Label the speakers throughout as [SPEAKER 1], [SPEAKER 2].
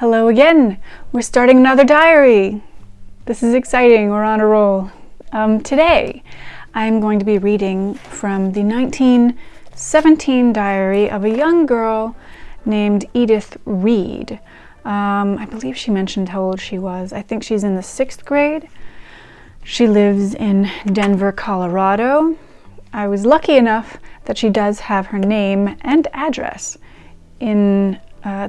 [SPEAKER 1] Hello again. We're starting another diary. This is exciting. We're on a roll. Today, I'm going to be reading from the 1917 diary of a young girl named Edith Reid. I believe she mentioned how old she was. I think she's in the 6th grade. She lives in Denver, Colorado. I was lucky enough that she does have her name and address in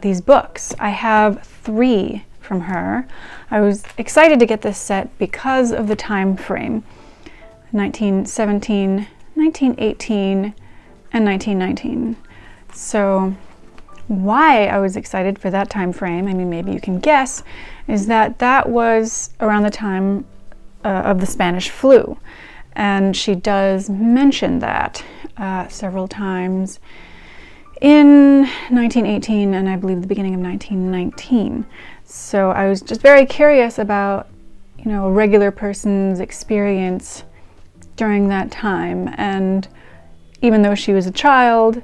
[SPEAKER 1] these books. I have 3 from her. I was excited to get this set because of the time frame, 1917, 1918, and 1919. So why I was excited for that time frame, I mean, maybe you can guess, is that that was around the time of the Spanish flu. And she does mention that several times in 1918 and I believe the beginning of 1919. So I was just very curious about, a regular person's experience during that time. And even though she was a child,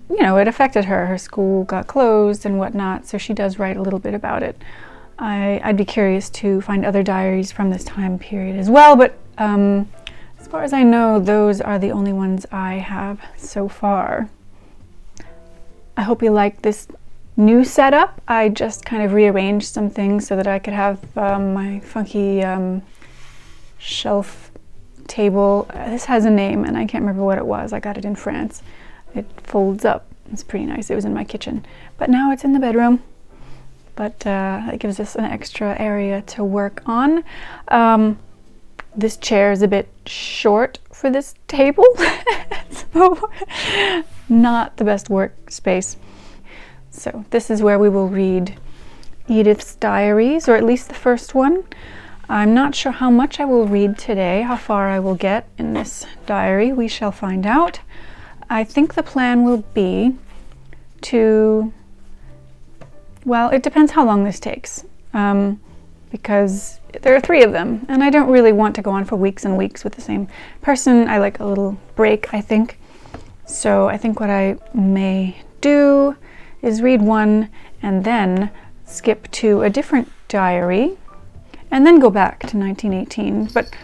[SPEAKER 1] it affected her. Her school got closed and whatnot, so she does write a little bit about it. I'd be curious to find other diaries from this time period as well, but as far as I know, those are the only ones I have so far. I hope you like this new setup. I just kind of rearranged some things so that I could have my funky shelf table. This has a name and I can't remember what it was. I got it in France. It folds up. It's pretty nice. It was in my kitchen, but now it's in the bedroom. But it gives us an extra area to work on. This chair is a bit short for this table, so not the best workspace. So this is where we will read Edith's diaries, or at least the first one. I'm not sure how much I will read today, how far I will get in this diary. We shall find out. I think the plan will be to, well, it depends how long this takes, because there are 3 of them, and I don't really want to go on for weeks and weeks with the same person. I like a little break, I think. So I think what I may do is read one and then skip to a different diary and then go back to 1918. But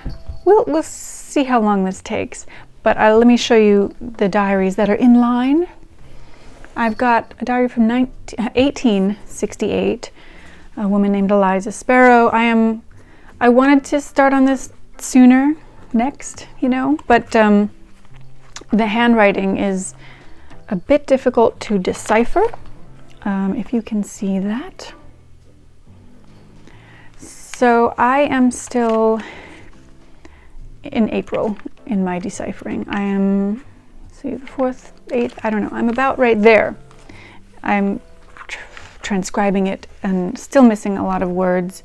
[SPEAKER 1] we'll see how long this takes. But let me show you the diaries that are in line. I've got a diary from 1868, a woman named Eliza Sparrow. I wanted to start on this sooner, next, but the handwriting is a bit difficult to decipher, if you can see that. So I am still in April in my deciphering. I am, the 4th, 8th, I don't know, I'm about right there. I'm transcribing it and still missing a lot of words.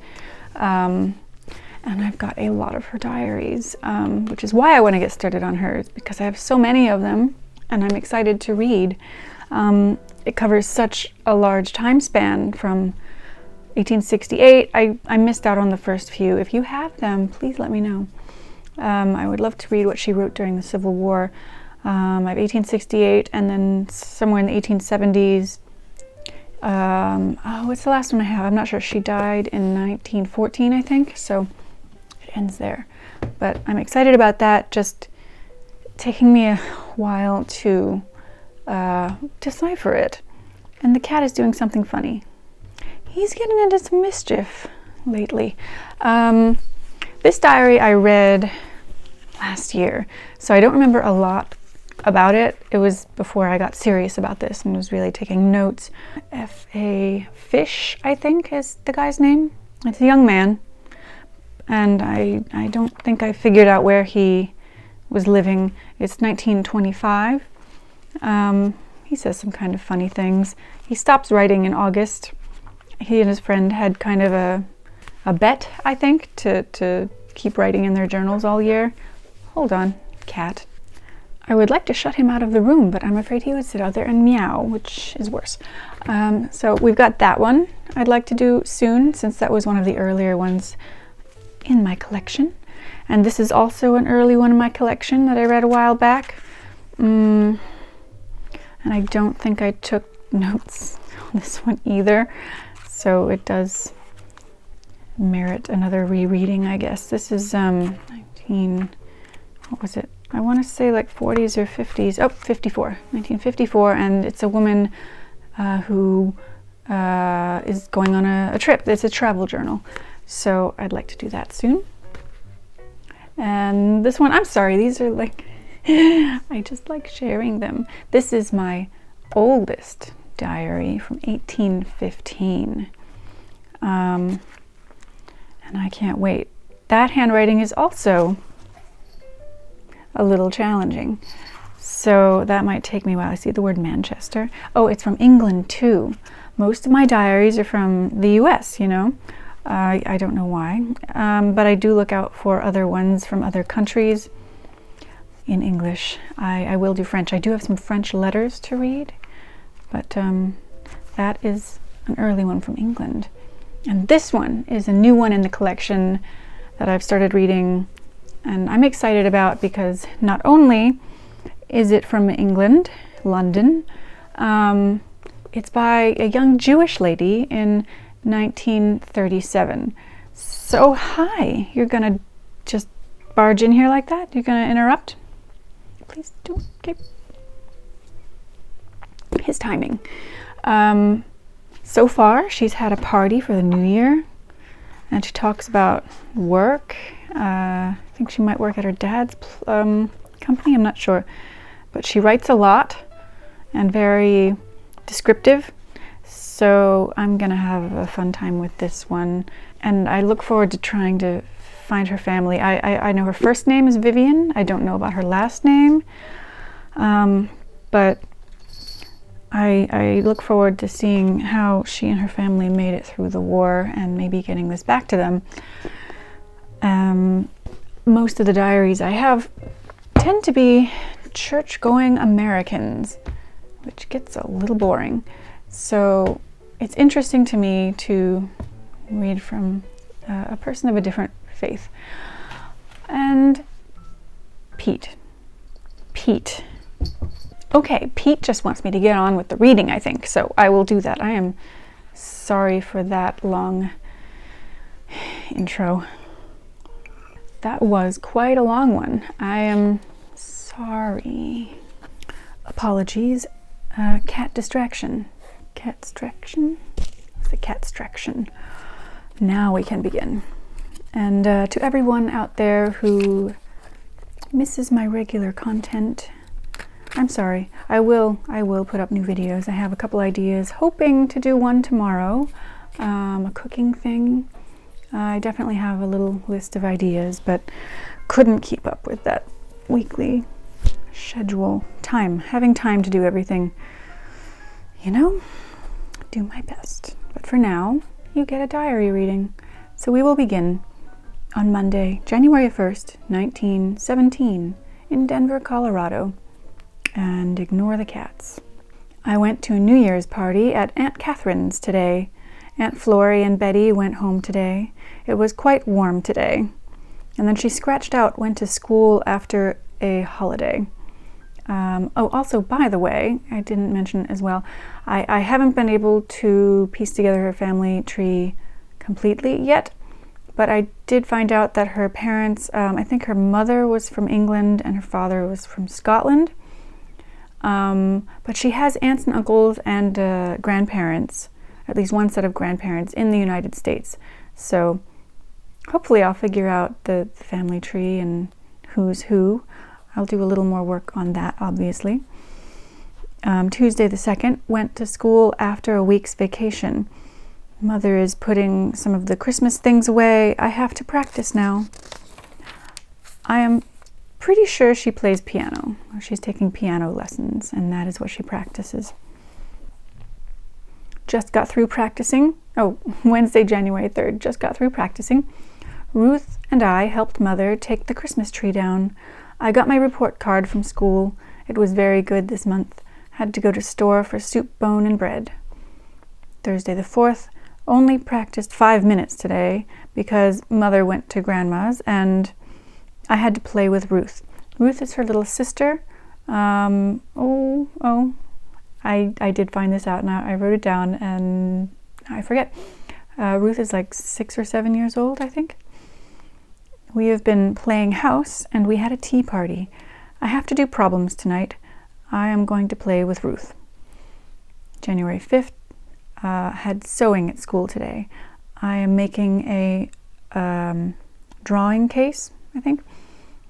[SPEAKER 1] And I've got a lot of her diaries, which is why I want to get started on hers, because I have so many of them and I'm excited to read. It covers such a large time span from 1868. I missed out on the first few. If you have them, please let me know. I would love to read what she wrote during the Civil War. I have 1868 and then somewhere in the 1870s. What's the last one I have? I'm not sure. She died in 1914, I think. So it ends there. But I'm excited about that. Just taking me a while to decipher it. And the cat is doing something funny. He's getting into some mischief lately. This diary I read last year, so I don't remember a lot about it. It was before I got serious about this and was really taking notes. F.A. Fish, I think, is the guy's name. It's a young man, and I don't think I figured out where he was living. It's 1925. He says some kind of funny things. He stops writing in August. He and his friend had kind of a bet, I think, to keep writing in their journals all year. Hold on, cat. I would like to shut him out of the room, but I'm afraid he would sit out there and meow, which is worse. So we've got that one I'd like to do soon, since that was one of the earlier ones in my collection. And this is also an early one in my collection that I read a while back. And I don't think I took notes on this one either. so it does merit another rereading, I guess. This is 19, what was it? I want to say like 40s or 50s. Oh, 54, 1954, and it's a woman who is going on a trip. It's a travel journal, so I'd like to do that soon. And this one, I'm sorry, these are like, I just like sharing them. This is my oldest diary from 1815. And I can't wait. That handwriting is also a little challenging, so that might take me a while. I see the word Manchester. Oh, it's from England too. Most of my diaries are from the US, you know. I don't know why, but I do look out for other ones from other countries in English. I will do French. I do have some French letters to read, but that is an early one from England. And this one is a new one in the collection that I've started reading, and I'm excited about because not only is it from England, London, it's by a young Jewish lady in 1937. So hi, you're gonna just barge in here like that? You're gonna interrupt? Please do. Okay. His timing. So far, she's had a party for the new year, and she talks about work. I think she might work at her dad's company, I'm not sure. But she writes a lot and very descriptive, so I'm gonna have a fun time with this one. And I look forward to trying to find her family. I know her first name is Vivian. I don't know about her last name, but I look forward to seeing how she and her family made it through the war and maybe getting this back to them. Most of the diaries I have tend to be church-going Americans, which gets a little boring. So it's interesting to me to read from a person of a different faith. And Pete. Okay, Pete just wants me to get on with the reading, I think, so I will do that. I am sorry for that long intro. That was quite a long one. I am sorry. Apologies. Cat distraction. Cat distraction? What's a cat distraction? Now we can begin. And to everyone out there who misses my regular content, I'm sorry. I will put up new videos. I have a couple ideas, hoping to do one tomorrow, a cooking thing. I definitely have a little list of ideas, but couldn't keep up with that weekly schedule. Having time to do everything, you know, do my best. But for now, you get a diary reading. So we will begin on Monday, January 1st, 1917, in Denver, Colorado. And ignore the cats. I went to a New Year's party at Aunt Catherine's today. Aunt Florrie and Betty went home today. It was quite warm today. And then she scratched out, went to school after a holiday. Also, by the way, I didn't mention as well, I haven't been able to piece together her family tree completely yet, but I did find out that her parents, I think her mother was from England and her father was from Scotland. But she has aunts and uncles and grandparents, at least one set of grandparents in the United States. So hopefully I'll figure out the family tree and who's who. I'll do a little more work on that, obviously. Tuesday the 2nd, went to school after a week's vacation. Mother is putting some of the Christmas things away. I have to practice now. I am pretty sure she plays piano, or she's taking piano lessons, and that is what she practices. Just got through practicing. Wednesday, January 3rd, just got through practicing. Ruth and I helped Mother take the Christmas tree down. I got my report card from school. It was very good this month. Had to go to store for soup, bone, and bread. Thursday the 4th, only practiced 5 minutes today because Mother went to Grandma's and I had to play with Ruth. Ruth is her little sister. I did find this out and I wrote it down, and I forget. Ruth is like 6 or 7 years old, I think. We have been playing house and we had a tea party. I have to do problems tonight. I am going to play with Ruth. January 5th, had sewing at school today. I am making a drawing case, I think.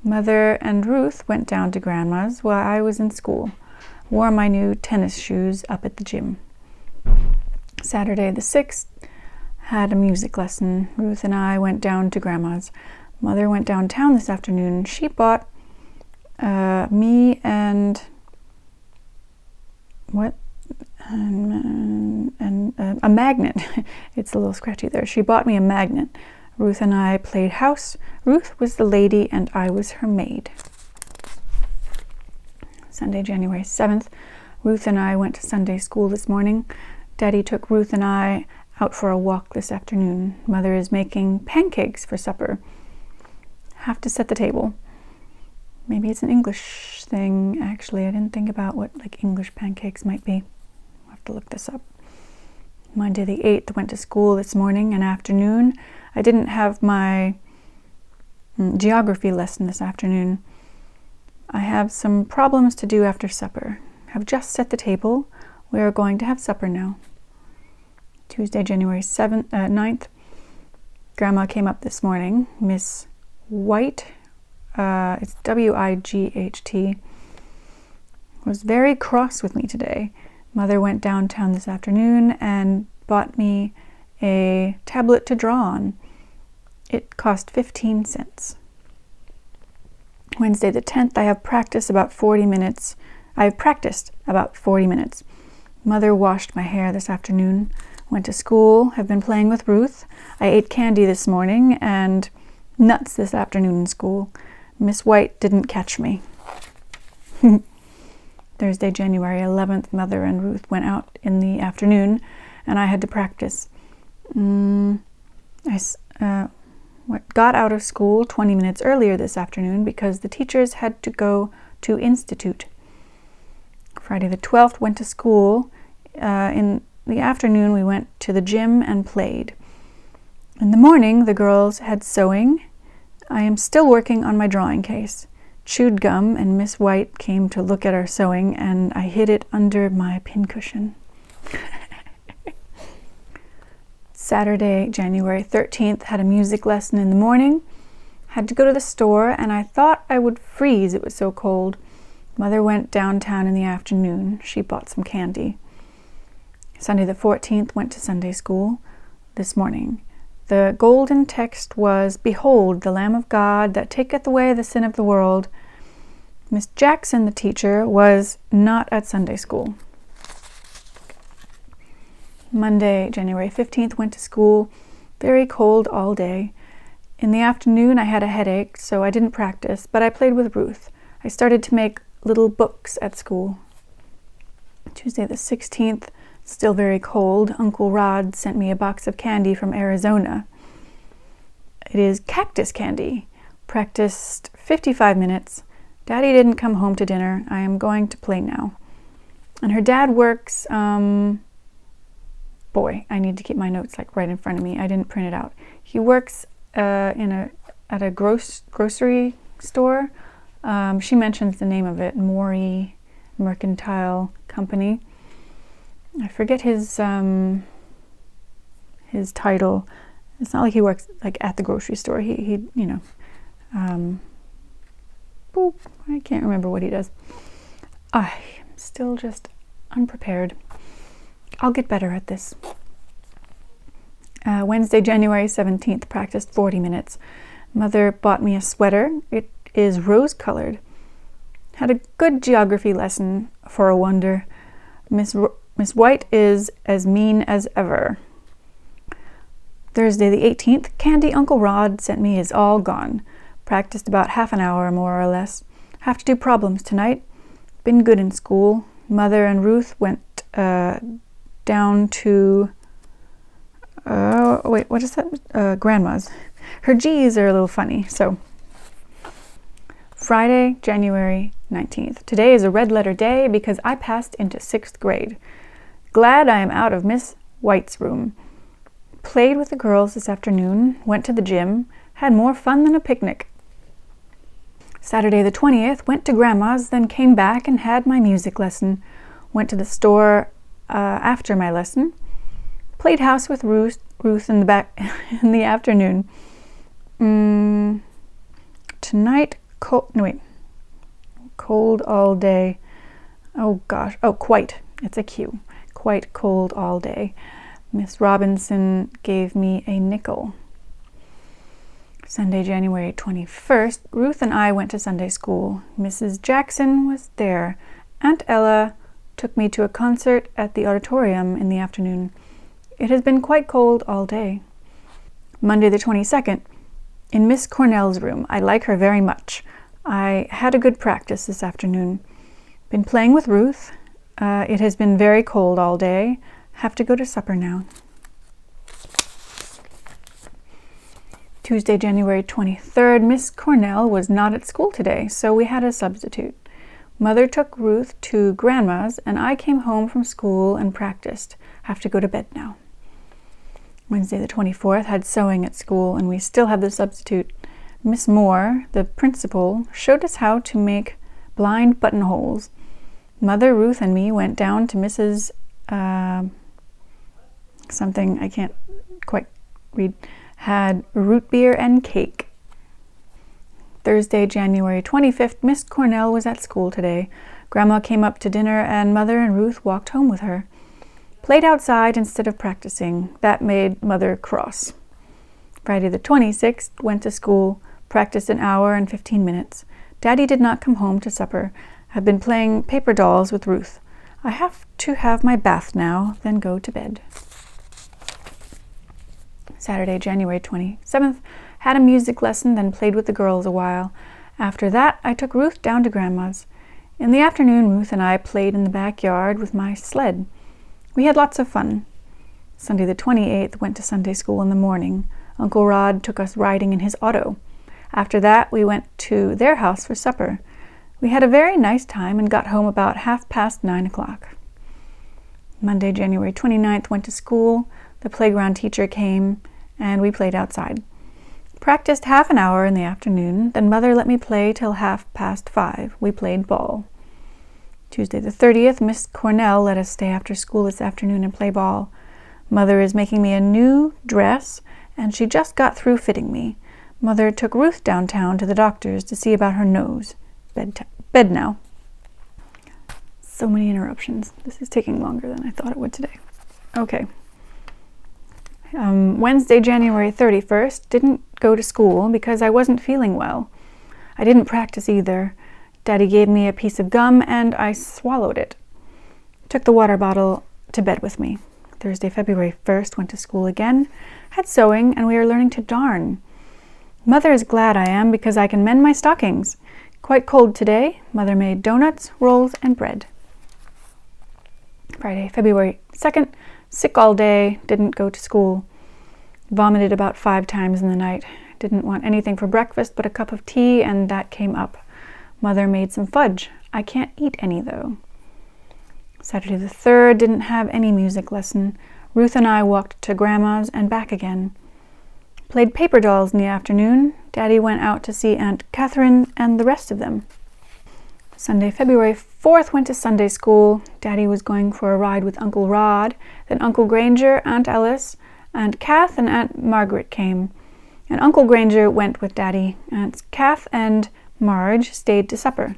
[SPEAKER 1] Mother and Ruth went down to Grandma's while I was in school. Wore my new tennis shoes up at the gym. Saturday the 6th, had a music lesson. Ruth and I went down to Grandma's. Mother went downtown this afternoon. She bought me and a magnet. It's a little scratchy there. She bought me a magnet. Ruth and I played house. Ruth was the lady and I was her maid. Sunday, January 7th, Ruth and I went to Sunday school this morning. Daddy took Ruth and I out for a walk this afternoon. Mother is making pancakes for supper. Have to set the table. Maybe it's an English thing, actually. I didn't think about what English pancakes might be. I'll have to look this up. Monday the 8th, went to school this morning and afternoon. I didn't have my geography lesson this afternoon. I have some problems to do after supper. Have just set the table. We are going to have supper now. Tuesday, January 9th, Grandma came up this morning. Miss White, it's W-I-G-H-T, was very cross with me today. Mother went downtown this afternoon and bought me a tablet to draw on. It cost 15 cents. Wednesday the 10th, I have practiced about 40 minutes. Mother washed my hair this afternoon. Went to school, have been playing with Ruth. I ate candy this morning and nuts this afternoon in school. Miss White didn't catch me. Thursday, January 11th, Mother and Ruth went out in the afternoon and I had to practice. Got out of school 20 minutes earlier this afternoon because the teachers had to go to Institute. Friday the 12th, went to school. In the afternoon, we went to the gym and played. In the morning, the girls had sewing. I am still working on my drawing case. Chewed gum, and Miss White came to look at our sewing, and I hid it under my pincushion. Saturday, January 13th, had a music lesson in the morning. Had to go to the store, and I thought I would freeze. It was so cold. Mother went downtown in the afternoon. She bought some candy. Sunday the 14th, went to Sunday school this morning. The golden text was, "Behold, the Lamb of God that taketh away the sin of the world." Miss Jackson, the teacher, was not at Sunday school. Monday, January 15th, went to school. Very cold all day. In the afternoon, I had a headache, so I didn't practice, but I played with Ruth. I started to make little books at school. Tuesday the 16th, still very cold. Uncle Rod sent me a box of candy from Arizona. It is cactus candy. Practiced 55 minutes. Daddy didn't come home to dinner. I am going to play now. And her dad works, boy, I need to keep my notes right in front of me. I didn't print it out. He works at a grocery store. She mentions the name of it, Maury Mercantile Company. I forget his title. It's not like he works at the grocery store. He I can't remember what he does. I'm still just unprepared. I'll get better at this. Wednesday, January 17th, practiced 40 minutes. Mother bought me a sweater. It is rose-colored. Had a good geography lesson for a wonder. Miss White is as mean as ever. Thursday the 18th, candy Uncle Rod sent me is all gone. Practiced about half an hour, more or less. Have to do problems tonight. Been good in school. Mother and Ruth went down to, what is that? Grandma's. Her G's are a little funny, so. Friday, January 19th. Today is a red letter day because I passed into 6th grade. Glad I am out of Miss White's room. Played with the girls this afternoon, went to the gym, had more fun than a picnic. Saturday the 20th, went to Grandma's, then came back and had my music lesson. Went to the store after my lesson. Played house with Ruth in the afternoon. Tonight, cold all day. Oh gosh, quite. It's a Q. Quite cold all day. Miss Robinson gave me a nickel. Sunday, January 21st, Ruth and I went to Sunday school. Mrs. Jackson was there. Aunt Ella took me to a concert at the auditorium in the afternoon. It has been quite cold all day. Monday the 22nd, in Miss Cornell's room. I like her very much. I had a good practice this afternoon. Been playing with Ruth. It has been very cold all day. Have to go to supper now. Tuesday, January 23rd, Miss Cornell was not at school today, so we had a substitute. Mother took Ruth to Grandma's, and I came home from school and practiced. Have to go to bed now. Wednesday the 24th, had sewing at school, and we still have the substitute. Miss Moore, the principal, showed us how to make blind buttonholes. Mother, Ruth, and me went down to Mrs. Something I can't quite read, had root beer and cake. Thursday, January 25th, Miss Cornell was at school today. Grandma came up to dinner and Mother and Ruth walked home with her. Played outside instead of practicing. That made Mother cross. Friday the 26th, went to school, practiced an hour and 15 minutes. Daddy did not come home to supper. Have been playing paper dolls with Ruth. I have to have my bath now, then go to bed. Saturday, January 27th, had a music lesson, then played with the girls a while. After that, I took Ruth down to Grandma's. In the afternoon, Ruth and I played in the backyard with my sled. We had lots of fun. Sunday the 28th, went to Sunday school in the morning. Uncle Rod took us riding in his auto. After that, we went to their house for supper. We had a very nice time and got home about 9:30. Monday, January 29th, went to school. The playground teacher came, and we played outside. Practiced half an hour in the afternoon, then Mother let me play till 5:30. We played ball. Tuesday the 30th, Miss Cornell let us stay after school this afternoon and play ball. Mother is making me a new dress, and she just got through fitting me. Mother took Ruth downtown to the doctor's to see about her nose. Bed now. So many interruptions. This is taking longer than I thought it would today. Okay. Wednesday, January 31st, didn't go to school because I wasn't feeling well. I didn't practice either. Daddy gave me a piece of gum and I swallowed it. Took the water bottle to bed with me. Thursday, February 1st, went to school again. Had sewing and we are learning to darn. Mother is glad I am because I can mend my stockings. Quite cold today. Mother made donuts, rolls, and bread. Friday, February 2nd, sick all day, didn't go to school. Vomited about 5 times in the night. Didn't want anything for breakfast but a cup of tea, and that came up. Mother made some fudge. I can't eat any, though. Saturday the 3rd, didn't have any music lesson. Ruth and I walked to Grandma's and back again. Played paper dolls in the afternoon. Daddy went out to see Aunt Catherine and the rest of them. Sunday, February 4th, went to Sunday school. Daddy was going for a ride with Uncle Rod. Then Uncle Granger, Aunt Ellis, Aunt Kath, and Aunt Margaret came. And Uncle Granger went with Daddy. Aunts Kath and Marge stayed to supper.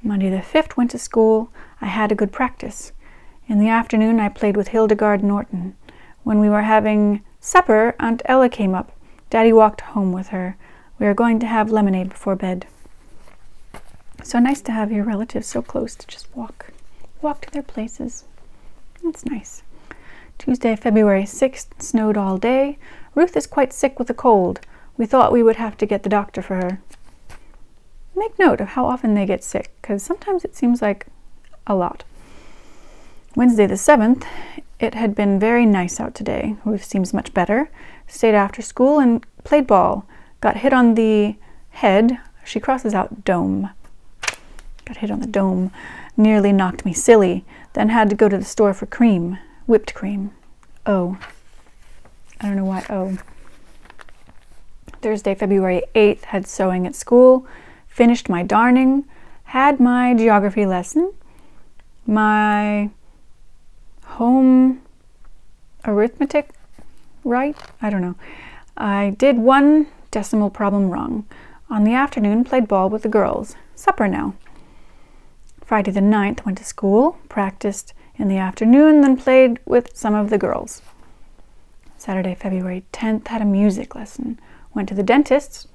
[SPEAKER 1] Monday the 5th, went to school. I had a good practice. In the afternoon, I played with Hildegard Norton. When we were having supper, Aunt Ella came up. Daddy walked home with her. We are going to have lemonade before bed. So nice to have your relatives so close to just walk to their places. That's nice. Tuesday, February 6th, snowed all day. Ruth is quite sick with a cold. We thought we would have to get the doctor for her. Make note of how often they get sick, because sometimes it seems like a lot. Wednesday the 7th, it had been very nice out today. Ruth seems much better. Stayed after school and played ball. Got hit on the head. She crosses out dome. Got hit on the dome. Nearly knocked me silly. Then had to go to the store for cream. Whipped cream. O. I don't know why O. Thursday, February 8th, had sewing at school, finished my darning, had my geography lesson, my home arithmetic right? I don't know. I did one decimal problem wrong. On the afternoon, played ball with the girls. Supper now. Friday the 9th, went to school, practiced in the afternoon, then played with some of the girls. Saturday, February 10th, had a music lesson. Went to the dentist's.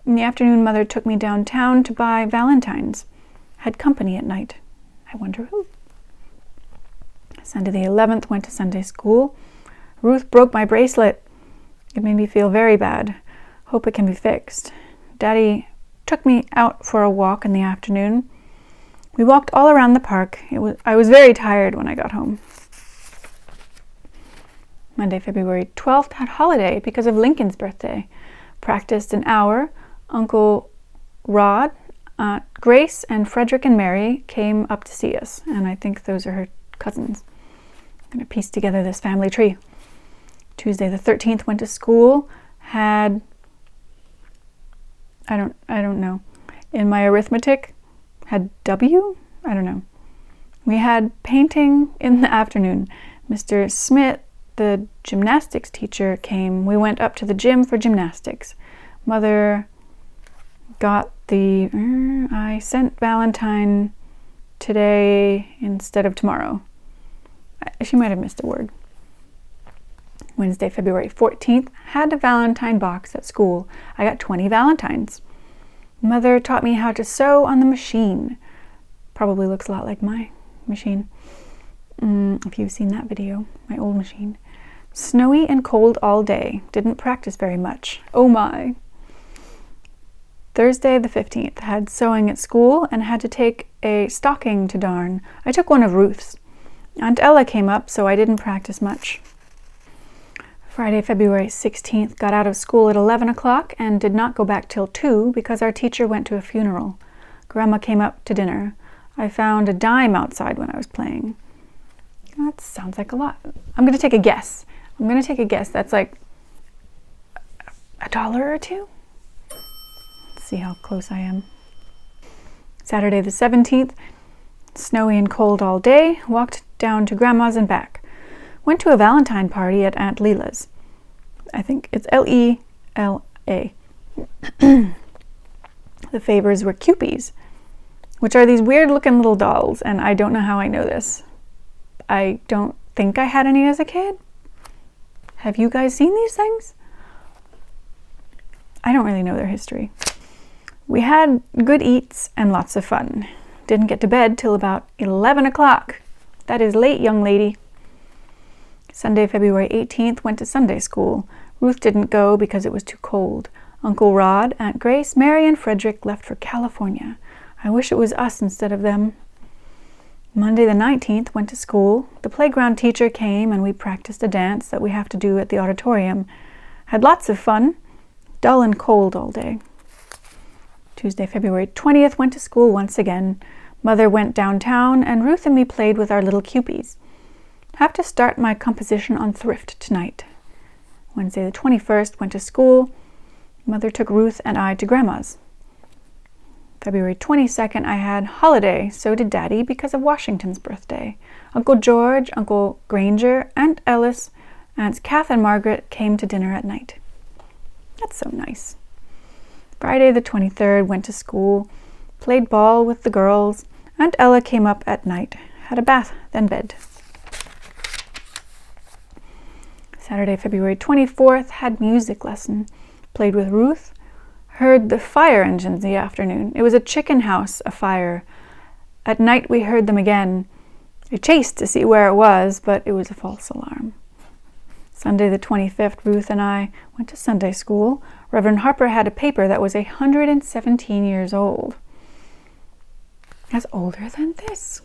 [SPEAKER 1] In the afternoon, Mother took me downtown to buy Valentines. Had company at night. I wonder who. Sunday the 11th, went to Sunday school. Ruth broke my bracelet. It made me feel very bad. Hope it can be fixed. Daddy took me out for a walk in the afternoon. We walked all around the park. I was very tired when I got home. Monday, February 12th, had holiday because of Lincoln's birthday. Practiced an hour. Uncle Rod, Aunt Grace, and Frederick and Mary came up to see us, and I think those are her cousins. I'm going to piece together this family tree. Tuesday the 13th, went to school. Had, I don't know. In my arithmetic, had W? I don't know. We had painting in the afternoon. Mr. Smith, the gymnastics teacher, came. We went up to the gym for gymnastics. Mother got the, I sent Valentine today instead of tomorrow. She might have missed a word. Wednesday, February 14th, had a Valentine box at school. I got 20 Valentines. Mother taught me how to sew on the machine. Probably looks a lot like my machine. If you've seen that video, my old machine. Snowy and cold all day. Didn't practice very much. Oh my. Thursday the 15th, had sewing at school and had to take a stocking to darn. I took one of Ruth's. Aunt Ella came up, so I didn't practice much. Friday, February 16th, got out of school at 11 o'clock and did not go back till 2 because our teacher went to a funeral. Grandma came up to dinner. I found a dime outside when I was playing. That sounds like a lot. I'm going to take a guess. That's like $1 or $2. Let's see how close I am. Saturday the 17th, snowy and cold all day. Walked down to Grandma's and back. Went to a Valentine party at Aunt Leila's. I think it's L-E-L-A. The favors were Cupies, which are these weird looking little dolls, and I don't know how I know this. I don't think I had any as a kid. Have you guys seen these things? I don't really know their history. We had good eats and lots of fun. Didn't get to bed till about 11 o'clock. That is late, young lady. Sunday, February 18th, went to Sunday school. Ruth didn't go because it was too cold. Uncle Rod, Aunt Grace, Mary, and Frederick left for California. I wish it was us instead of them. Monday the 19th, went to school. The playground teacher came and we practiced a dance that we have to do at the auditorium. Had lots of fun. Dull and cold all day. Tuesday, February 20th, went to school once again. Mother went downtown and Ruth and me played with our little Cupies. Have to start my composition on thrift tonight. Wednesday the 21st, went to school. Mother took Ruth and I to Grandma's. February 22nd, I had holiday. So did Daddy because of Washington's birthday. Uncle George, Uncle Granger, Aunt Ellis, Aunts Kath and Margaret came to dinner at night. That's so nice. Friday the 23rd, went to school. Played ball with the girls. Aunt Ella came up at night. Had a bath, then bed. Saturday, February 24th, had music lesson. Played with Ruth. Heard the fire engines in the afternoon. It was a chicken house afire. At night we heard them again. I chased to see where it was, but it was a false alarm. Sunday the 25th, Ruth and I went to Sunday school. Reverend Harper had a paper that was 117 years old. That's older than this.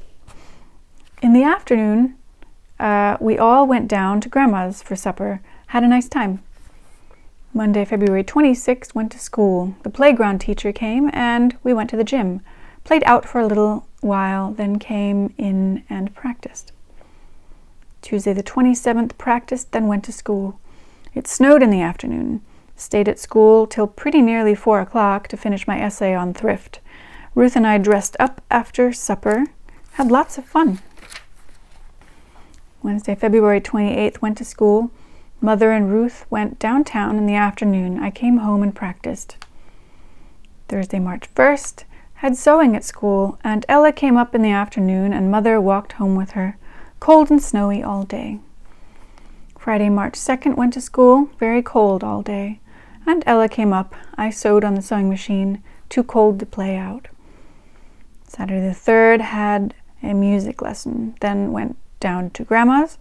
[SPEAKER 1] In the afternoon, we all went down to Grandma's for supper. Had a nice time. Monday, February 26th, went to school. The playground teacher came and we went to the gym. Played out for a little while, then came in and practiced. Tuesday the 27th, practiced, then went to school. It snowed in the afternoon. Stayed at school till pretty nearly 4 o'clock to finish my essay on thrift. Ruth and I dressed up after supper. Had lots of fun. Wednesday, February 28th, went to school. Mother and Ruth went downtown in the afternoon. I came home and practiced. Thursday, March 1st, had sewing at school. Aunt Ella came up in the afternoon and Mother walked home with her. Cold and snowy all day. Friday, March 2nd, went to school. Very cold all day. Aunt Ella came up. I sewed on the sewing machine. Too cold to play out. Saturday the 3rd, had a music lesson. Then went down to Grandma's.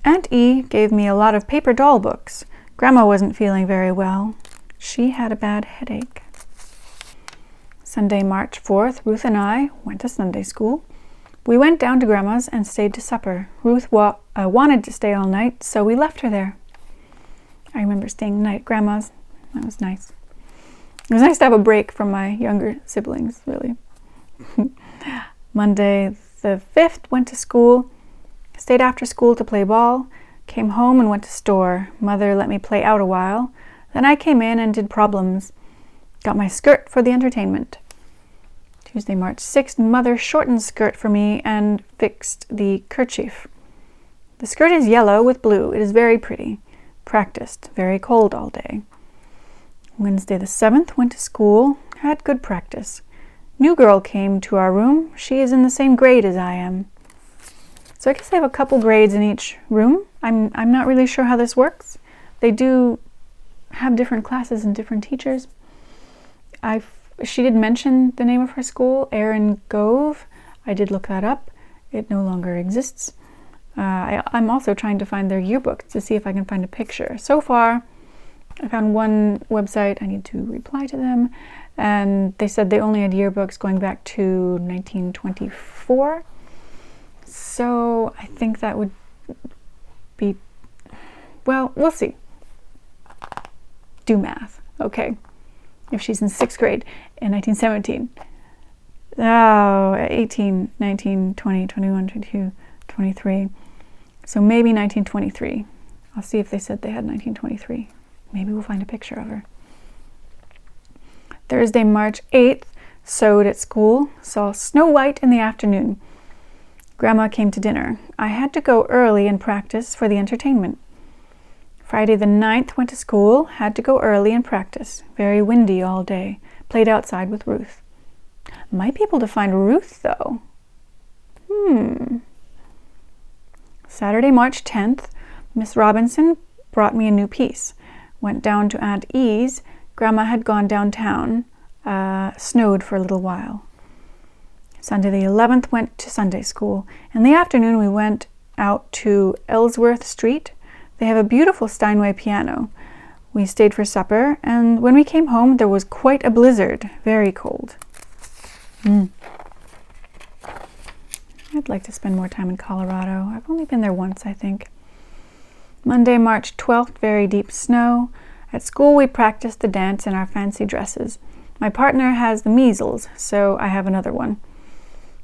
[SPEAKER 1] Aunt E gave me a lot of paper doll books. Grandma wasn't feeling very well. She had a bad headache. Sunday, March 4th, Ruth and I went to Sunday school. We went down to Grandma's and stayed to supper. Ruth wanted to stay all night, so we left her there. I remember staying the night at Grandma's. That was nice. It was nice to have a break from my younger siblings, really. Monday the 5th, went to school. Stayed after school to play ball. Came home and went to store. Mother let me play out a while. Then I came in and did problems. Got my skirt for the entertainment. Tuesday, March 6th, Mother shortened skirt for me and fixed the kerchief. The skirt is yellow with blue. It is very pretty. Practiced. Very cold all day. Wednesday the 7th, went to school. Had good practice. New girl came to our room. She is in the same grade as I am. So I guess I have a couple grades in each room. I'm not really sure how this works. They do have different classes and different teachers. She did mention the name of her school, Erin Gove. I did look that up. It no longer exists. I'm also trying to find their yearbooks to see if I can find a picture. So far, I found one website. I need to reply to them. And they said they only had yearbooks going back to 1924. So I think that would be, well, we'll see. Do math. Okay. If she's in 6th grade in 1917. Oh, 18, 19, 20, 21, 22, 23. So maybe 1923. I'll see if they said they had 1923. Maybe we'll find a picture of her. Thursday, March 8th, sewed at school. Saw Snow White in the afternoon. Grandma came to dinner. I had to go early and practice for the entertainment. Friday the 9th, went to school. Had to go early and practice. Very windy all day. Played outside with Ruth. Might be able to find Ruth, though. Saturday, March 10th, Miss Robinson brought me a new piece. Went down to Aunt E's. Grandma had gone downtown. Snowed for a little while. Sunday the 11th, went to Sunday school. In the afternoon, we went out to Ellsworth Street. They have a beautiful Steinway piano. We stayed for supper, and when we came home, there was quite a blizzard. Very cold. I'd like to spend more time in Colorado. I've only been there once, I think. Monday, March 12th, very deep snow. At school, we practiced the dance in our fancy dresses. My partner has the measles, so I have another one.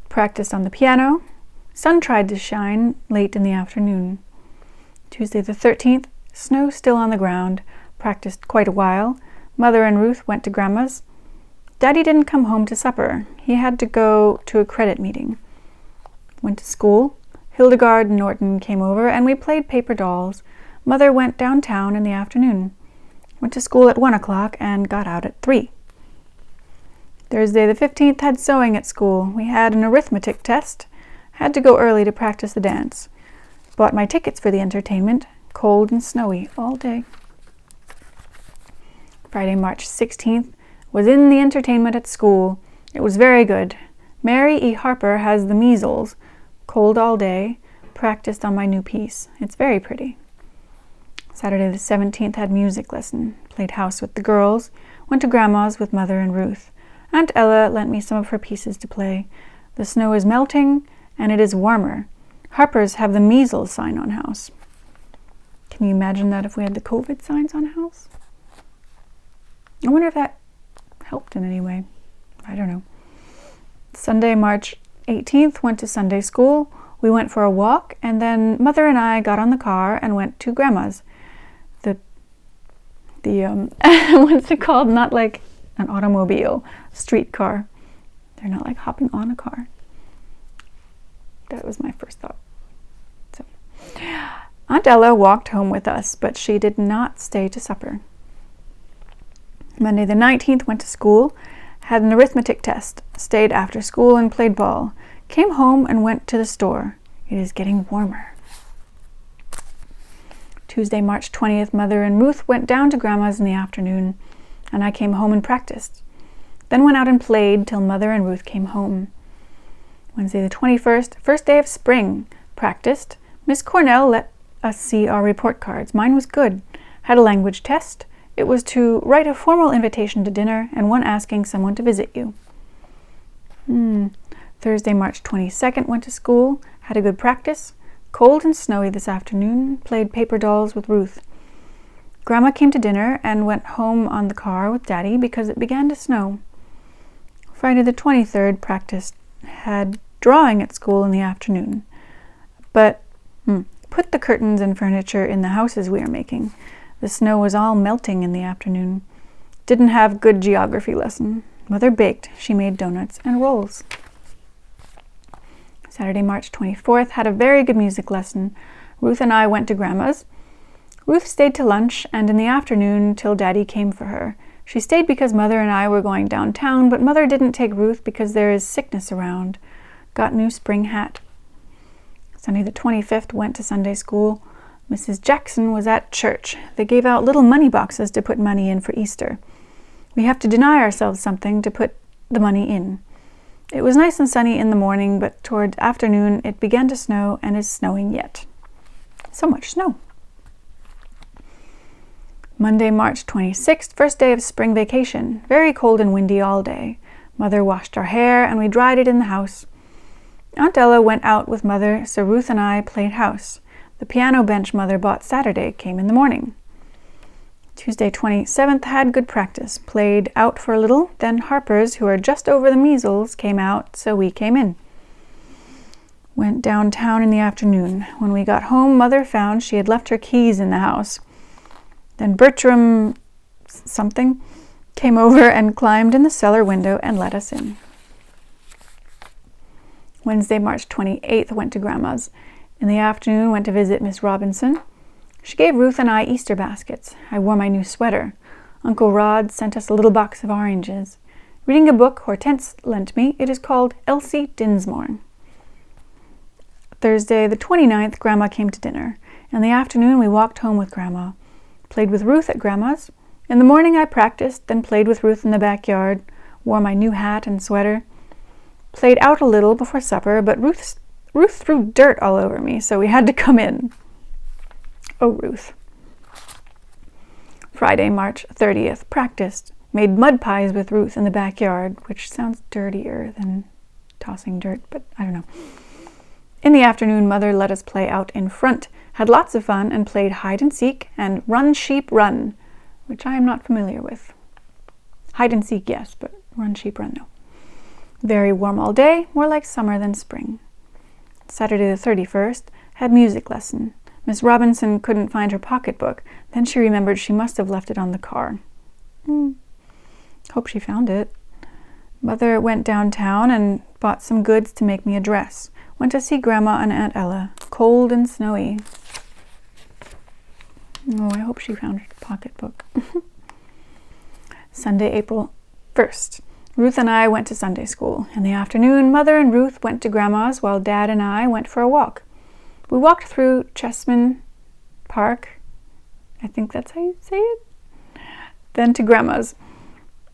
[SPEAKER 1] Practiced on the piano. Sun tried to shine late in the afternoon. Tuesday the 13th, snow still on the ground. Practiced quite a while. Mother and Ruth went to Grandma's. Daddy didn't come home to supper. He had to go to a credit meeting. Went to school. Hildegard and Norton came over and we played paper dolls. Mother went downtown in the afternoon. Went to school at 1 o'clock and got out at 3. Thursday the 15th, had sewing at school. We had an arithmetic test. Had to go early to practice the dance. Bought my tickets for the entertainment. Cold and snowy all day. Friday, March 16th, was in the entertainment at school. It was very good. Mary E. Harper has the measles. Cold all day. Practiced on my new piece. It's very pretty. Saturday the 17th, had music lesson. Played house with the girls. Went to Grandma's with Mother and Ruth. Aunt Ella lent me some of her pieces to play. The snow is melting and it is warmer. Harper's have the measles sign on house. Can you imagine that if we had the COVID signs on house? I wonder if that helped in any way. I don't know. Sunday, March 18th, went to Sunday school. We went for a walk, and then Mother and I got on the car and went to Grandma's. What's it called? Not like an automobile, streetcar. They're not like hopping on a car. That was my first thought. So, Aunt Ella walked home with us, but she did not stay to supper. Monday the 19th, went to school, had an arithmetic test, stayed after school and played ball, came home and went to the store. It is getting warmer. Tuesday, March 20th, Mother and Ruth went down to Grandma's in the afternoon, and I came home and practiced. Then went out and played till Mother and Ruth came home. Wednesday the 21st, first day of spring, practiced. Miss Cornell let us see our report cards. Mine was good. Had a language test. It was to write a formal invitation to dinner and one asking someone to visit you. Thursday, March 22nd, went to school, had a good practice. Cold and snowy this afternoon, played paper dolls with Ruth. Grandma came to dinner and went home on the car with Daddy because it began to snow. Friday the 23rd, practiced, had drawing at school in the afternoon. But put the curtains and furniture in the houses we are making. The snow was all melting in the afternoon. Didn't have good geography lesson. Mother baked. She made donuts and rolls. Saturday, March 24th, had a very good music lesson. Ruth and I went to Grandma's. Ruth stayed to lunch and in the afternoon till Daddy came for her. She stayed because Mother and I were going downtown, but Mother didn't take Ruth because there is sickness around. Got new spring hat. Sunday the 25th, went to Sunday school. Mrs. Jackson was at church. They gave out little money boxes to put money in for Easter. We have to deny ourselves something to put the money in. It was nice and sunny in the morning, but toward afternoon it began to snow and is snowing yet. So much snow. Monday, March 26th, first day of spring vacation. Very cold and windy all day. Mother washed our hair and we dried it in the house. Aunt Ella went out with Mother, so Ruth and I played house. The piano bench Mother bought Saturday came in the morning. Tuesday, 27th, had good practice. Played out for a little, then Harper's, who are just over the measles, came out, so we came in. Went downtown in the afternoon. When we got home, Mother found she had left her keys in the house. Then Bertram something came over and climbed in the cellar window and let us in. Wednesday, March 28th, went to Grandma's. In the afternoon, went to visit Miss Robinson. She gave Ruth and I Easter baskets. I wore my new sweater. Uncle Rod sent us a little box of oranges. Reading a book Hortense lent me. It is called Elsie Dinsmore. Thursday, the 29th, Grandma came to dinner. In the afternoon, we walked home with Grandma. Played with Ruth at Grandma's. In the morning, I practiced, then played with Ruth in the backyard. Wore my new hat and sweater. Played out a little before supper, but Ruth threw dirt all over me, so we had to come in. Oh, Ruth. Friday, March 30th, practiced. Made mud pies with Ruth in the backyard, which sounds dirtier than tossing dirt, but I don't know. In the afternoon, Mother let us play out in front, had lots of fun, and played hide and seek and run, sheep, run, which I am not familiar with. Hide and seek, yes, but run, sheep, run, no. Very warm all day, more like summer than spring. Saturday the 31st, had music lesson. Miss Robinson couldn't find her pocketbook. Then she remembered she must have left it on the car. Hope she found it. Mother went downtown and bought some goods to make me a dress. Went to see Grandma and Aunt Ella. Cold and snowy. Oh, I hope she found her pocketbook. Sunday, April 1st. Ruth and I went to Sunday school. In the afternoon, Mother and Ruth went to Grandma's while Dad and I went for a walk. We walked through Chessman Park. I think that's how you say it. Then to Grandma's.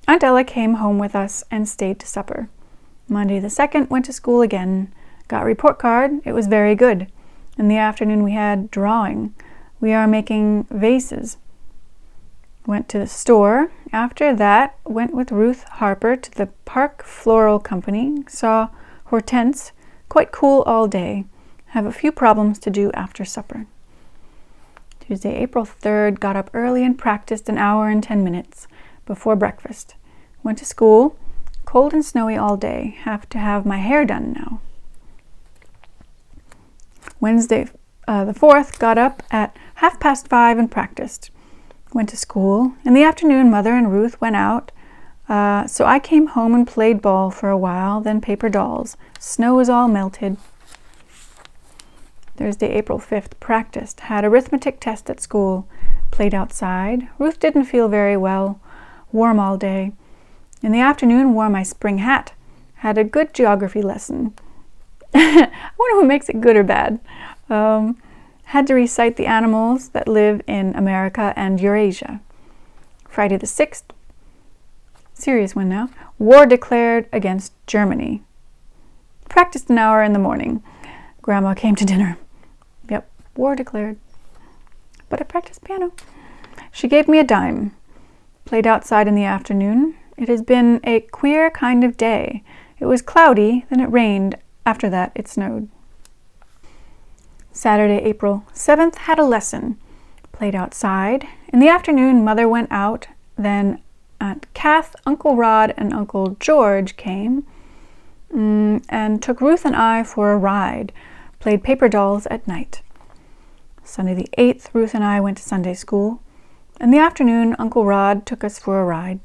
[SPEAKER 1] Aunt Ella came home with us and stayed to supper. Monday the 2nd, went to school again. Got a report card. It was very good. In the afternoon, we had drawing. We are making vases. Went to the store. After that, went with Ruth Harper to the Park Floral Company. Saw Hortense. Quite cool all day. Have a few problems to do after supper. Tuesday, April 3rd, got up early and practiced an hour and 10 minutes before breakfast. Went to school. Cold and snowy all day. Have to have my hair done now. Wednesday, the 4th, got up at 5:30 and practiced. Went to school. In the afternoon, Mother and Ruth went out, so I came home and played ball for a while, then paper dolls. Snow was all melted. Thursday, April 5th, practiced. Had arithmetic test at school. Played outside. Ruth didn't feel very well. Warm all day. In the afternoon, wore my spring hat. Had a good geography lesson. I wonder who makes it good or bad. Had to recite the animals that live in America and Eurasia. Friday the 6th, serious one now, war declared against Germany. Practiced an hour in the morning. Grandma came to dinner. Yep, war declared. But I practiced piano. She gave me a dime. Played outside in the afternoon. It has been a queer kind of day. It was cloudy, then it rained. After that, it snowed. Saturday, April 7th, had a lesson. Played outside. In the afternoon, Mother went out. Then Aunt Kath, Uncle Rod, and Uncle George came and took Ruth and I for a ride. Played paper dolls at night. Sunday the 8th, Ruth and I went to Sunday school. In the afternoon, Uncle Rod took us for a ride.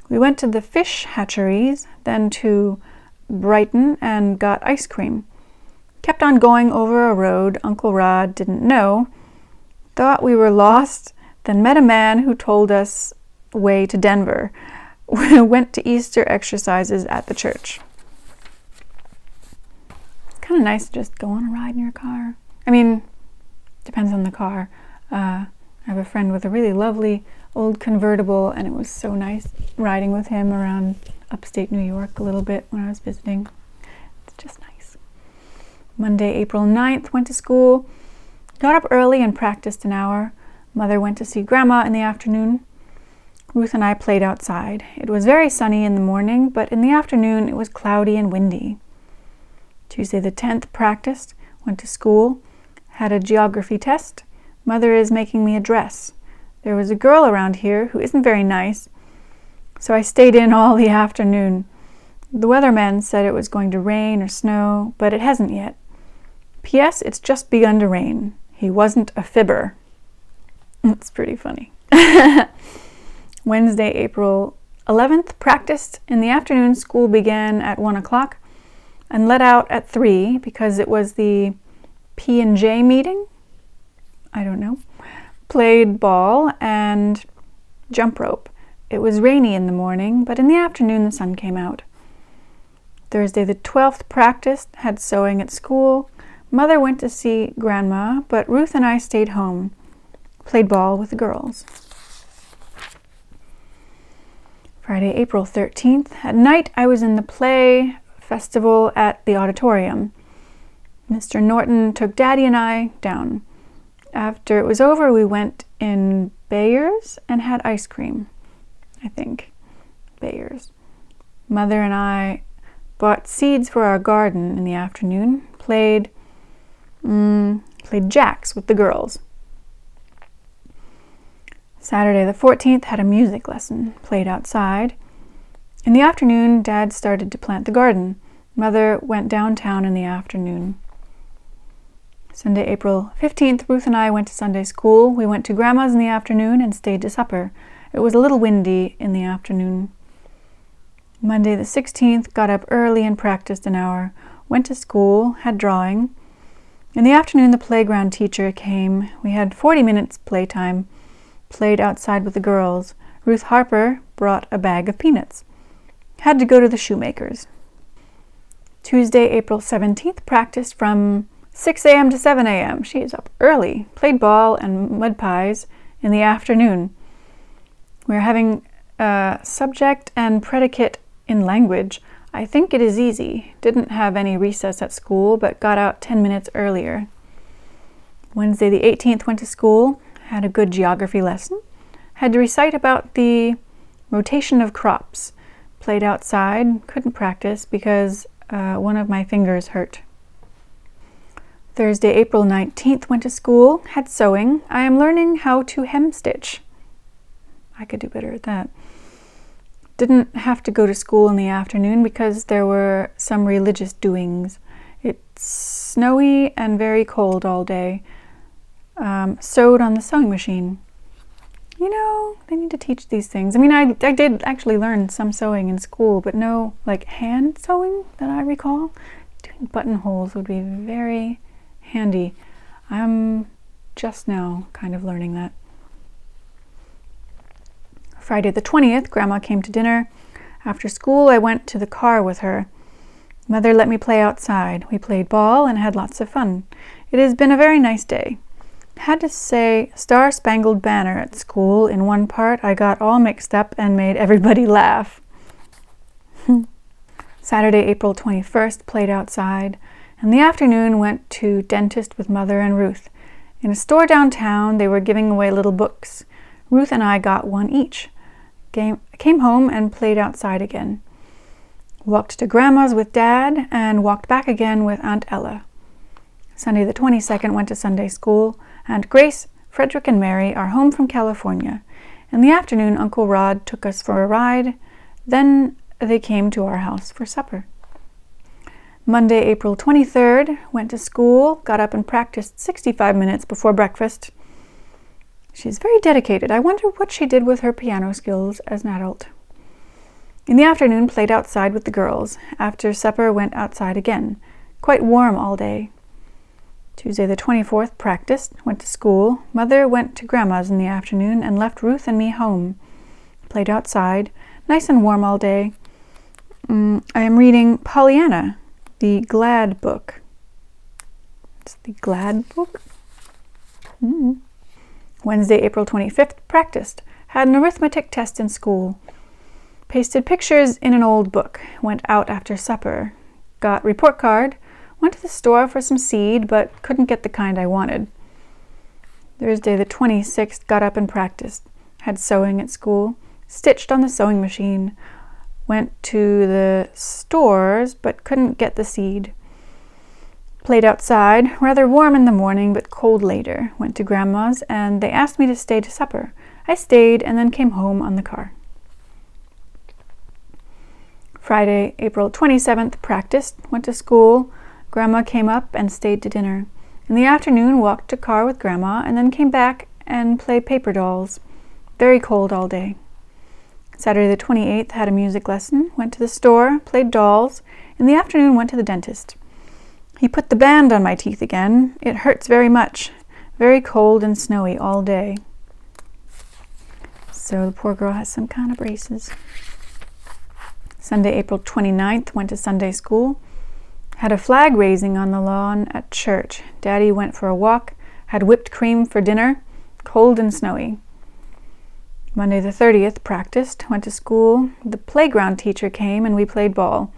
[SPEAKER 1] We went to the fish hatcheries, then to Brighton and got ice cream. Kept on going over a road Uncle Rod didn't know. Thought we were lost, then met a man who told us the way to Denver. We went to Easter exercises at the church. It's kind of nice to just go on a ride in your car. I mean, depends on the car. I have a friend with a really lovely old convertible, and it was so nice riding with him around upstate New York a little bit when I was visiting. It's just nice. Monday, April 9th, went to school. Got up early and practiced an hour. Mother went to see Grandma in the afternoon. Ruth and I played outside. It was very sunny in the morning, but in the afternoon it was cloudy and windy. Tuesday the 10th, practiced. Went to school. Had a geography test. Mother is making me a dress. There was a girl around here who isn't very nice, so I stayed in all the afternoon. The weatherman said it was going to rain or snow, but it hasn't yet. P.S. It's just begun to rain. He wasn't a fibber. It's pretty funny. Wednesday, April 11th, practiced. In the afternoon, school began at 1 o'clock and let out at 3 because it was the P&J meeting. I don't know. Played ball and jump rope. It was rainy in the morning, but in the afternoon the sun came out. Thursday the 12th, practiced, had sewing at school. Mother went to see Grandma, but Ruth and I stayed home. Played ball with the girls. Friday, April 13th. At night I was in the play festival at the auditorium. Mr. Norton took Daddy and I down. After it was over, we went in Bayer's and had ice cream. I think. Bayer's. Mother and I bought seeds for our garden in the afternoon. Played jacks with the girls. Saturday the 14th, had a music lesson. Played outside. In the afternoon, Dad started to plant the garden. Mother went downtown in the afternoon. Sunday, April 15th, Ruth and I went to Sunday school. We went to Grandma's in the afternoon and stayed to supper. It was a little windy in the afternoon. Monday the 16th, got up early and practiced an hour. Went to school, had drawing. In the afternoon, the playground teacher came. We had 40 minutes playtime. Played outside with the girls. Ruth Harper brought a bag of peanuts. Had to go to the shoemaker's. Tuesday, April 17th, practiced from 6 a.m. to 7 a.m. She is up early. Played ball and mud pies in the afternoon. We're having subject and predicate in language. I think it is easy. Didn't have any recess at school, but got out 10 minutes earlier. Wednesday the 18th, went to school. Had a good geography lesson. Had to recite about the rotation of crops. Played outside. Couldn't practice because one of my fingers hurt. Thursday, April 19th, went to school. Had sewing. I am learning how to hem stitch. I could do better at that. Didn't have to go to school in the afternoon because there were some religious doings. It's snowy and very cold all day. Sewed on the sewing machine. You know, they need to teach these things. I mean, I did actually learn some sewing in school, but no, like, hand sewing that I recall. Doing buttonholes would be very handy. I'm just now kind of learning that. Friday the 20th, Grandma came to dinner. After school, I went to the car with her. Mother let me play outside. We played ball and had lots of fun. It has been a very nice day. Had to say Star Spangled Banner at school. In one part, I got all mixed up and made everybody laugh. Saturday, April 21st, played outside. In the afternoon, went to dentist with Mother and Ruth. In a store downtown, they were giving away little books. Ruth and I got one each. Came home and played outside again. Walked to Grandma's with Dad and walked back again with Aunt Ella. Sunday the 22nd, went to Sunday school. Aunt Grace, Frederick, and Mary are home from California. In the afternoon, Uncle Rod took us for a ride. Then they came to our house for supper. Monday, April 23rd, went to school, got up and practiced 65 minutes before breakfast. She's very dedicated. I wonder what she did with her piano skills as an adult. In the afternoon, played outside with the girls. After supper, went outside again. Quite warm all day. Tuesday the 24th, practiced, went to school. Mother went to Grandma's in the afternoon and left Ruth and me home. Played outside, nice and warm all day. I am reading Pollyanna, the Glad book. It's the Glad book? Wednesday, April 25th, practiced. Had an arithmetic test in school. Pasted pictures in an old book. Went out after supper. Got report card. Went to the store for some seed, but couldn't get the kind I wanted. Thursday the 26th, got up and practiced. Had sewing at school. Stitched on the sewing machine. Went to the stores, but couldn't get the seed. Played outside, rather warm in the morning, but cold later. Went to Grandma's, and they asked me to stay to supper. I stayed and then came home on the car. Friday, April 27th, practiced. Went to school. Grandma came up and stayed to dinner. In the afternoon, walked to car with Grandma and then came back and played paper dolls. Very cold all day. Saturday the 28th, had a music lesson. Went to the store, played dolls. In the afternoon, went to the dentist. He put the band on my teeth again. It hurts very much. Very cold and snowy all day. So the poor girl has some kind of braces. Sunday, April 29th, went to Sunday school. Had a flag raising on the lawn at church. Daddy went for a walk. Had whipped cream for dinner. Cold and snowy. Monday the 30th, practiced. Went to school. The playground teacher came and we played ball.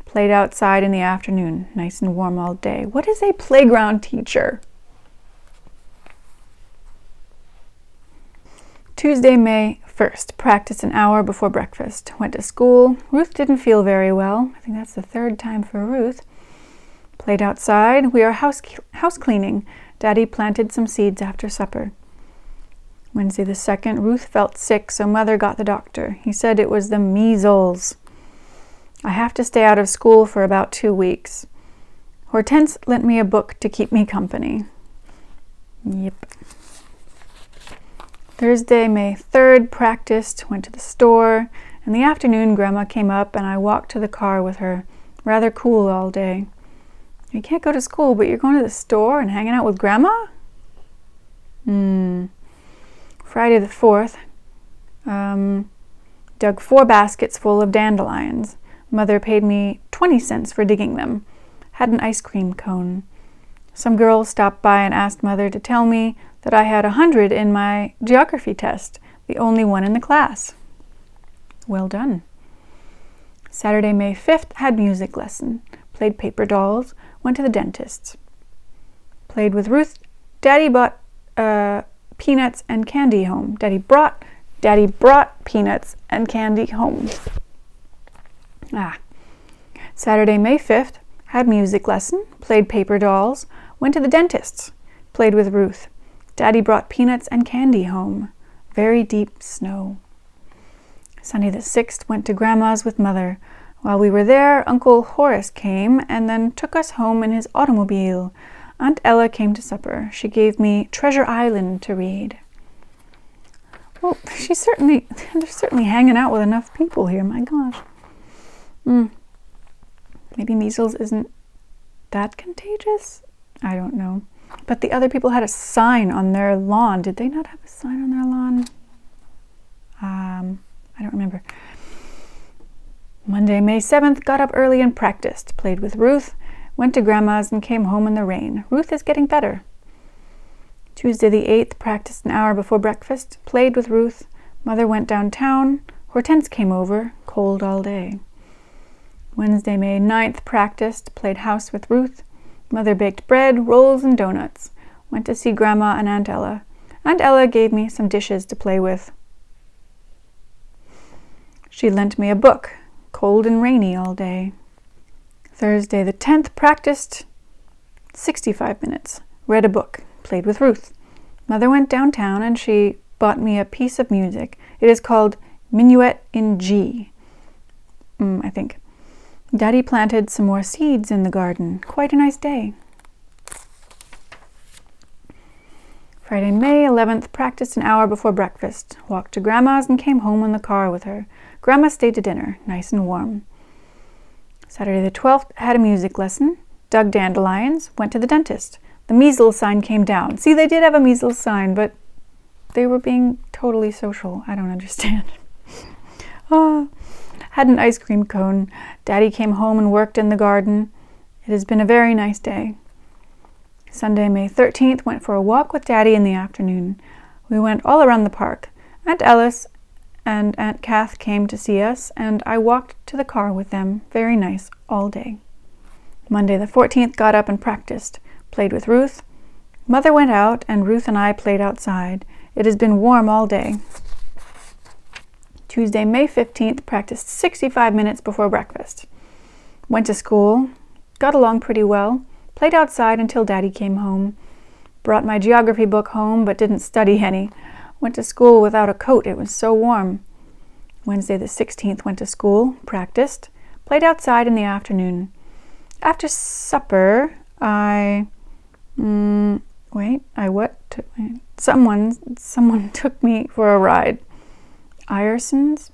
[SPEAKER 1] Played outside in the afternoon. Nice and warm all day. What is a playground teacher? Tuesday, May 1st, practiced an hour before breakfast. Went to school. Ruth didn't feel very well. I think that's the third time for Ruth. Played outside. We are house cleaning. Daddy planted some seeds after supper. Wednesday the 2nd, Ruth felt sick, so Mother got the doctor. He said it was the measles. I have to stay out of school for about 2 weeks. Hortense lent me a book to keep me company. Yep. Thursday, May 3rd, practiced, went to the store. In the afternoon, Grandma came up and I walked to the car with her. Rather cool all day. You can't go to school, but you're going to the store and hanging out with Grandma? Friday the 4th, dug 4 baskets full of dandelions. Mother paid me 20 cents for digging them. Had an ice cream cone. Some girls stopped by and asked Mother to tell me that I had 100 in my geography test, the only one in the class. Well done. Saturday, May 5th, had music lesson. Played paper dolls. Went to the dentist's. Played with Ruth. Daddy bought peanuts and candy home. Daddy brought peanuts and candy home. Saturday, May 5th, had music lesson. Played paper dolls. Went to the dentist's. Played with Ruth. Daddy brought peanuts and candy home. Very deep snow. Sunday the 6th, went to Grandma's with Mother. While we were there, Uncle Horace came and then took us home in his automobile. Aunt Ella came to supper. She gave me Treasure Island to read. Well, they're certainly hanging out with enough people here, my gosh. Maybe measles isn't that contagious? I don't know. But the other people had a sign on their lawn. Did they not have a sign on their lawn? I don't remember. Monday, May 7th, got up early and practiced. Played with Ruth, went to Grandma's and came home in the rain. Ruth is getting better. Tuesday the 8th, practiced an hour before breakfast. Played with Ruth. Mother went downtown. Hortense came over. Cold all day. Wednesday, May 9th, practiced. Played house with Ruth. Mother baked bread, rolls, and donuts. Went to see Grandma and Aunt Ella. Aunt Ella gave me some dishes to play with. She lent me a book. Cold and rainy all day. Thursday the 10th, practiced 65 minutes. Read a book. Played with Ruth. Mother went downtown and she bought me a piece of music. It is called Minuet in G, I think. Daddy planted some more seeds in the garden. Quite a nice day. Friday, May 11th, practiced an hour before breakfast. Walked to Grandma's and came home in the car with her. Grandma stayed to dinner, nice and warm. Saturday the 12th, had a music lesson. Dug dandelions, went to the dentist. The measles sign came down. See, they did have a measles sign, but they were being totally social. I don't understand. Had an ice cream cone. Daddy came home and worked in the garden. It has been a very nice day. Sunday, May 13th, went for a walk with Daddy in the afternoon. We went all around the park. Aunt Alice and Aunt Kath came to see us, and I walked to the car with them. Very nice all day. Monday the 14th, got up and practiced. Played with Ruth. Mother went out, and Ruth and I played outside. It has been warm all day. Tuesday, May 15th, practiced 65 minutes before breakfast. Went to school. Got along pretty well. Played outside until Daddy came home. Brought my geography book home, but didn't study any. Went to school without a coat. It was so warm. Wednesday the 16th, went to school, practiced, played outside in the afternoon. After supper, someone took me for a ride. Ireson's,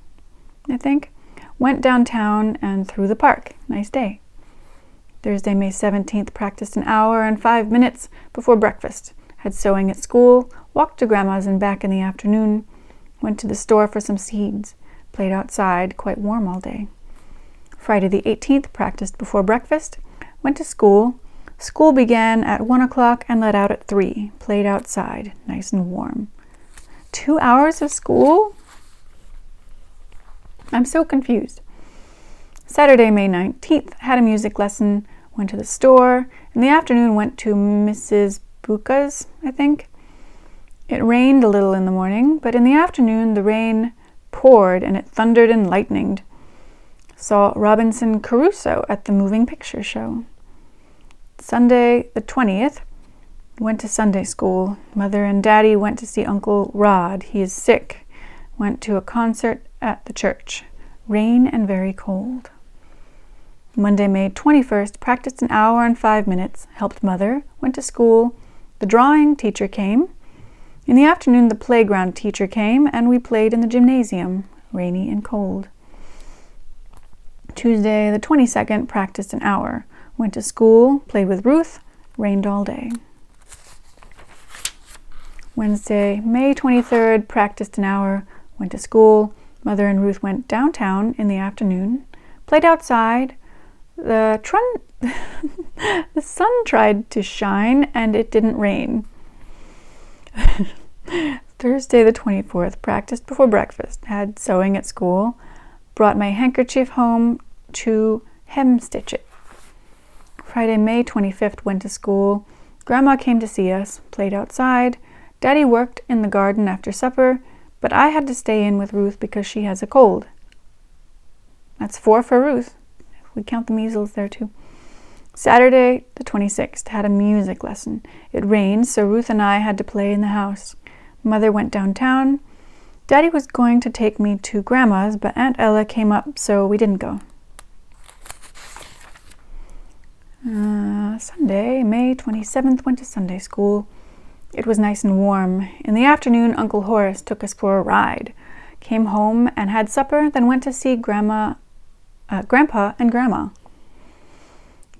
[SPEAKER 1] I think. Went downtown and through the park. Nice day. Thursday, May 17th, practiced an hour and 5 minutes before breakfast. Had sewing at school, walked to Grandma's and back in the afternoon. Went to the store for some seeds. Played outside, quite warm all day. Friday the 18th, practiced before breakfast. Went to school. School began at 1 o'clock and let out at 3. Played outside, nice and warm. 2 hours of school? I'm so confused. Saturday, May 19th, had a music lesson. Went to the store. In the afternoon, went to Mrs. Buka's, I think. It rained a little in the morning, but in the afternoon the rain poured and it thundered and lightened. Saw Robinson Crusoe at the moving picture show. Sunday the 20th, went to Sunday school. Mother and Daddy went to see Uncle Rod. He is sick. Went to a concert at the church. Rain and very cold. Monday, May 21st, practiced an hour and 5 minutes. Helped Mother. Went to school. The drawing teacher came. In the afternoon, the playground teacher came, and we played in the gymnasium, rainy and cold. Tuesday, the 22nd, practiced an hour. Went to school, played with Ruth, rained all day. Wednesday, May 23rd, practiced an hour. Went to school. Mother and Ruth went downtown in the afternoon, played outside. The sun tried to shine, and it didn't rain. Thursday the 24th, practiced before breakfast, had sewing at school, brought my handkerchief home to hem stitch it. Friday, May 25th, went to school. Grandma came to see us, played outside. Daddy worked in the garden after supper, but I had to stay in with Ruth because she has a cold. That's 4 for Ruth. We count the measles there too. Saturday, the 26th, had a music lesson. It rained, so Ruth and I had to play in the house. Mother went downtown. Daddy was going to take me to Grandma's, but Aunt Ella came up, so we didn't go. Sunday, May 27th, went to Sunday school. It was nice and warm. In the afternoon, Uncle Horace took us for a ride. Came home and had supper, then went to see Grandpa and Grandma.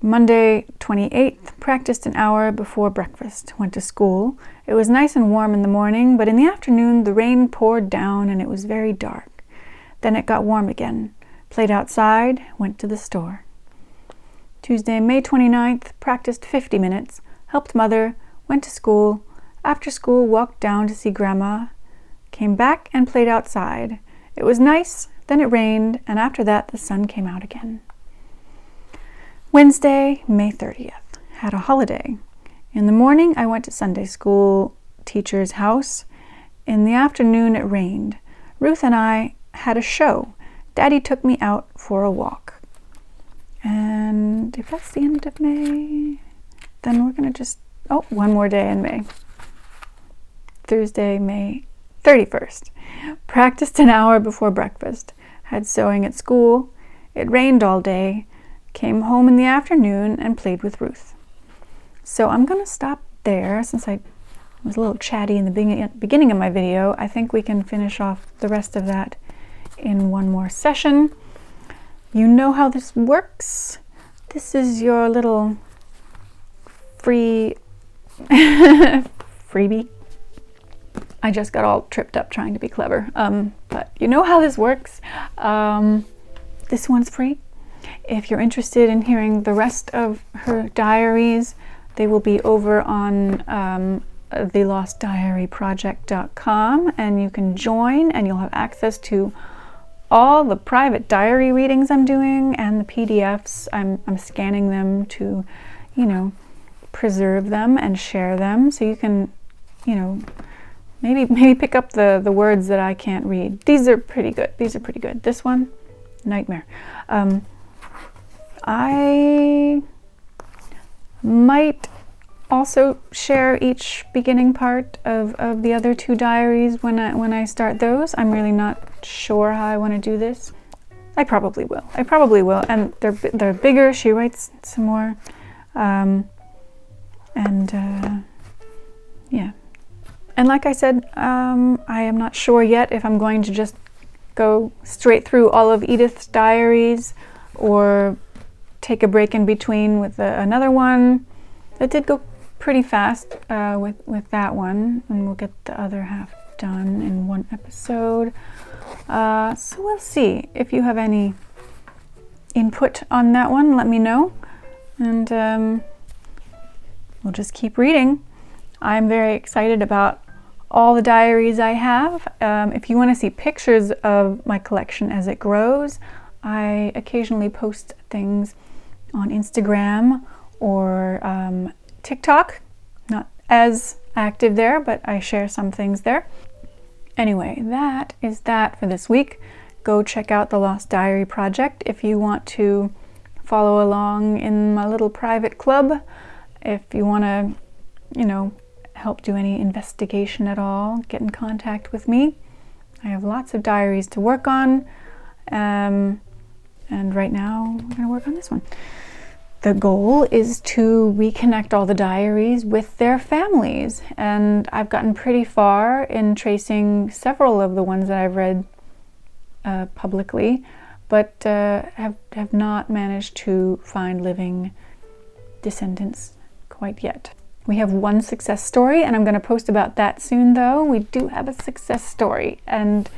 [SPEAKER 1] Monday, 28th, practiced an hour before breakfast. Went to school. It was nice and warm in the morning, but in the afternoon the rain poured down and it was very dark. Then it got warm again. Played outside, went to the store. Tuesday, May 29th, practiced 50 minutes, helped Mother, went to school. After school, walked down to see Grandma, came back and played outside. It was nice, then it rained, and after that the sun came out again. Wednesday, May 30th, had a holiday. In the morning, I went to Sunday school teacher's house. In the afternoon, it rained. Ruth and I had a show. Daddy took me out for a walk. And if that's the end of May, then we're going to just, one more day in May. Thursday, May 31st. Practiced an hour before breakfast. Had sewing at school. It rained all day. Came home in the afternoon and played with Ruth. So I'm going to stop there since I was a little chatty in the beginning of my video. I think we can finish off the rest of that in one more session. You know how this works. This is your little free freebie. I just got all tripped up trying to be clever. But you know how this works. This one's free. If you're interested in hearing the rest of her diaries, they will be over on thelostdiaryproject.com, and you can join and you'll have access to all the private diary readings I'm doing and the PDFs. I'm scanning them to, preserve them and share them, so you can, maybe pick up the words that I can't read. These are pretty good. This one, nightmare. I might also share each beginning part of the other two diaries when I start those. I'm really not sure how I want to do this. I probably will, and they're bigger. She writes some more, yeah. And like I said, I am not sure yet if I'm going to just go straight through all of Edith's diaries or take a break in between with another one. That did go pretty fast with that one, and we'll get the other half done in one episode. So we'll see. If you have any input on that one, let me know, and we'll just keep reading. I'm very excited about all the diaries I have. If you want to see pictures of my collection as it grows, I occasionally post things on Instagram or TikTok. Not as active there, but I share some things there. Anyway, that is that for this week. Go check out the Lost Diary Project if you want to follow along in my little private club. If you want to, help do any investigation at all, get in contact with me. I have lots of diaries to work on. And right now, we're going to work on this one. The goal is to reconnect all the diaries with their families, and I've gotten pretty far in tracing several of the ones that I've read publicly, but have not managed to find living descendants quite yet. We have one success story, and I'm going to post about that soon, though. We do have a success story, and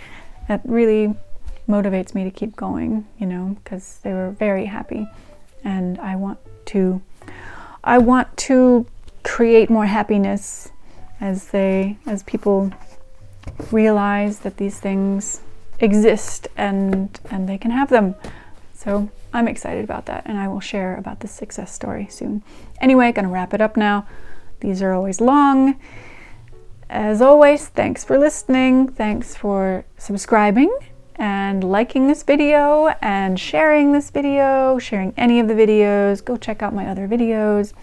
[SPEAKER 1] that really motivates me to keep going, because they were very happy. And I want to create more happiness as people realize that these things exist and they can have them. So I'm excited about that, and I will share about the success story soon. Anyway, gonna wrap it up now. These are always long. As always, thanks for listening. Thanks for subscribing and liking this video and sharing this video, sharing any of the videos. Go check out my other videos.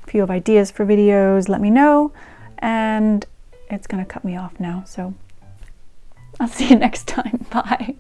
[SPEAKER 1] If you have ideas for videos, let me know. And it's gonna cut me off now, so I'll see you next time. Bye.